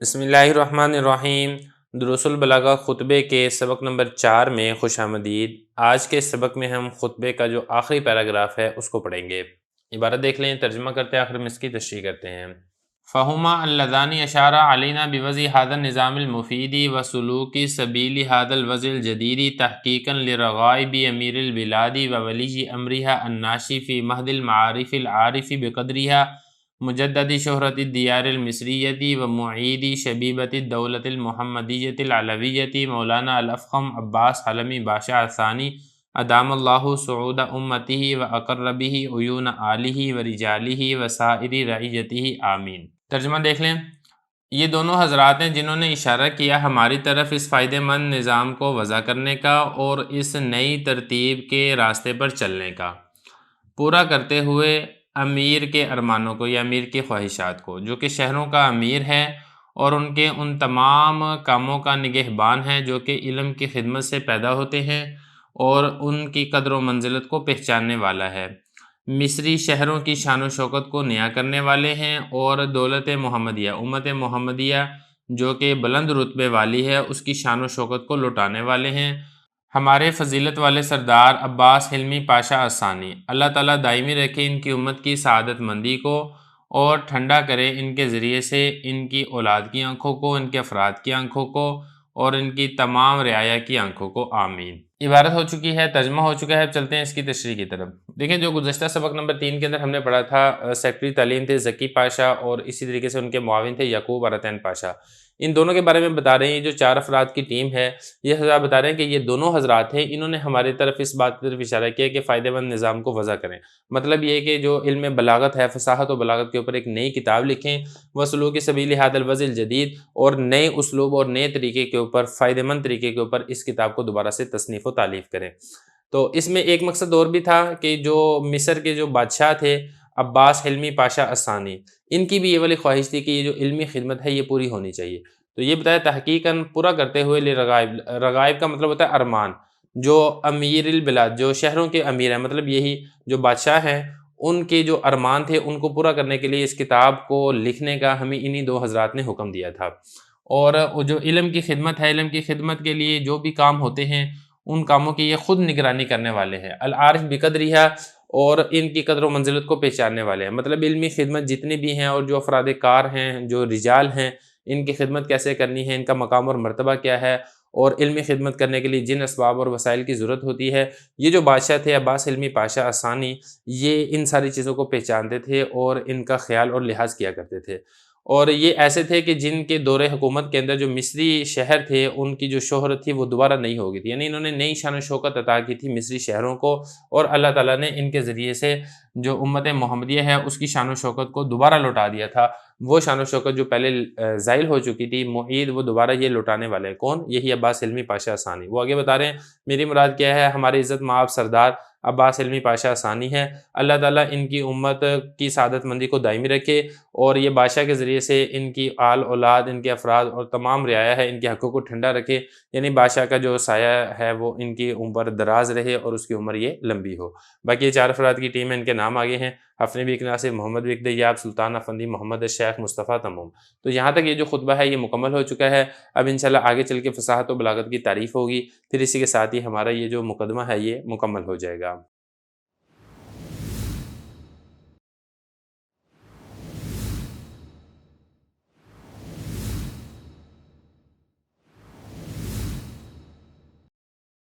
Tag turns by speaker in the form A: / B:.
A: بسم اللہ الرحمن الرحیم۔ دروس البلاغہ خطبے کے سبق نمبر 4 میں خوش آمدید۔ آج کے سبق میں ہم خطبے کا جو آخری پیراگراف ہے اس کو پڑھیں گے۔ عبارت دیکھ لیں، ترجمہ کرتے ہیں، آخر میں اس کی تشریح کرتے ہیں۔ فَهُمَا اللَّذَانِ أَشَارَ عَلَيْنَا بِوَضْعِ هَذَا النِّظَامِ الْمُفِيدِ وَسُلُوكِ سَبِيلِ هَذَا الْوَضْعِ الْجَدِيدِ تَحْقِيقًا لِرَغَائِبِ أَمِيرِ الْبِلَادِ وَوَلِيِّ أَمْرِهَا النَّاشِئِ فِي مَهْدِ الْمَعَارِفِ الْعَارِفِ بِقَدْرِهَا مجدد شہرت الدیار المصریتی و معید شبیبت الدولت المحمدیت العلویت مولانا الافخم عباس حلمی باشا ثانی ادام اللہ صعود امتہ و اقر بہ عیون آلہ و رجالہ و سائر رعیتہ آمین۔ ترجمہ دیکھ لیں، یہ دونوں حضرات ہیں جنہوں نے اشارہ کیا ہماری طرف اس فائدہ مند نظام کو وضع کرنے کا اور اس نئی ترتیب کے راستے پر چلنے کا، پورا کرتے ہوئے امیر کے ارمانوں کو یا امیر کی خواہشات کو، جو کہ شہروں کا امیر ہے اور ان کے ان تمام کاموں کا نگہبان ہے جو کہ علم کی خدمت سے پیدا ہوتے ہیں اور ان کی قدر و منزلت کو پہچاننے والا ہے، مصری شہروں کی شان و شوکت کو نیا کرنے والے ہیں اور دولت محمدیہ، امت محمدیہ جو کہ بلند رتبے والی ہے، اس کی شان و شوکت کو لوٹانے والے ہیں۔ ہمارے فضیلت والے سردار عباس حلمی پاشا الثانی، اللہ تعالیٰ دائمی رکھے ان کی امت کی سعادت مندی کو اور ٹھنڈا کرے ان کے ذریعے سے ان کی اولاد کی آنکھوں کو، ان کے افراد کی آنکھوں کو اور ان کی تمام رعایا کی آنکھوں کو، آمین۔ عبارت ہو چکی ہے، ترجمہ ہو چکا ہے، اب چلتے ہیں اس کی تشریح کی طرف۔ دیکھیں، جو گزشتہ سبق نمبر 3 کے اندر ہم نے پڑھا تھا، سیکرٹری تعلیم تھے ذکی پاشا اور اسی طریقے سے ان کے معاون تھے یعقوب ارتین پاشا۔ ان دونوں کے بارے میں بتا رہے ہیں، یہ جو 4 افراد کی ٹیم ہے، یہ حضرات بتا رہے ہیں کہ یہ دونوں حضرات ہیں، انہوں نے ہماری طرف اس بات کی طرف اشارہ کیا کہ فائدہ مند نظام کو وضع کریں۔ مطلب یہ ہے کہ جو علم بلاغت ہے، فصاحت و بلاغت کے اوپر ایک نئی کتاب لکھیں، وَسُلُوكِ سَبِيلِ هَذَا الْوَضْعِ الْجَدِيدِ، اور نئے اسلوب اور نئے طریقے کے اوپر، فائدہ مند طریقے کے اوپر اس کتاب کو دوبارہ سے تصنیف و تالیف کریں۔ تو اس میں ایک مقصد اور بھی تھا کہ جو مصر کے جو بادشاہ تھے عباس حلمی پاشا الثانی، ان کی بھی یہ والی خواہش تھی کہ یہ جو علمی خدمت ہے یہ پوری ہونی چاہیے۔ تو یہ بتایا تحقیقاً پورا کرتے ہوئے لرغائب، رغائب کا مطلب ہوتا ہے ارمان، جو امیر البلاد، جو شہروں کے امیر ہیں، مطلب یہی جو بادشاہ ہیں، ان کے جو ارمان تھے ان کو پورا کرنے کے لیے اس کتاب کو لکھنے کا ہمیں انہی 2 حضرات نے حکم دیا تھا۔ اور جو علم کی خدمت ہے، علم کی خدمت کے لیے جو بھی کام ہوتے ہیں ان کاموں کی یہ خود نگرانی کرنے والے ہیں، العارف بقدرہا، اور ان کی قدر و منزلت کو پہچاننے والے ہیں۔ مطلب علمی خدمت جتنی بھی ہیں اور جو افراد کار ہیں، جو رجال ہیں، ان کی خدمت کیسے کرنی ہے، ان کا مقام اور مرتبہ کیا ہے، اور علمی خدمت کرنے کے لیے جن اسباب اور وسائل کی ضرورت ہوتی ہے، یہ جو بادشاہ تھے عباس حلمی پاشا الثانی، یہ ان ساری چیزوں کو پہچانتے تھے اور ان کا خیال اور لحاظ کیا کرتے تھے۔ اور یہ ایسے تھے کہ جن کے دور حکومت کے اندر جو مصری شہر تھے ان کی جو شہرت تھی وہ دوبارہ نہیں ہوگی تھی، یعنی انہوں نے نئی شان و شوکت عطا کی تھی مصری شہروں کو، اور اللہ تعالیٰ نے ان کے ذریعے سے جو امت محمدیہ ہے اس کی شان و شوکت کو دوبارہ لوٹا دیا تھا۔ وہ شان و شوکت جو پہلے زائل ہو چکی تھی، معید، وہ دوبارہ یہ لوٹانے والے ہیں۔ کون؟ یہی عباس حلمی پاشا ثانی۔ وہ آگے بتا رہے ہیں، میری مراد کیا ہے، ہمارے عزت مآب سردار عباس حلمی پاشا ثانی ہے، اللہ تعالیٰ ان کی امت کی سعادت مندی کو دائمی رکھے اور یہ بادشاہ کے ذریعے سے ان کی آل اولاد، ان کے افراد اور تمام رعایا ہے، ان کے حقوق کو ٹھنڈا رکھے، یعنی بادشاہ کا جو سایہ ہے وہ ان کی عمر دراز رہے اور اس کی عمر یہ لمبی ہو۔ باقی یہ 4 افراد کی ٹیم ہے، ان کے نام آگے ہیں: حفنی بک ناصر، محمد بک دیاب، سلطان افندی، محمد الشیخ، مصطفیٰ تموم۔ تو یہاں تک یہ جو خطبہ ہے یہ مکمل ہو چکا ہے۔ اب انشاءاللہ آگے چل کے فصاحت و بلاغت کی تعریف ہوگی، پھر اسی کے ساتھ ہی ہمارا یہ جو مقدمہ ہے یہ مکمل ہو جائے گا۔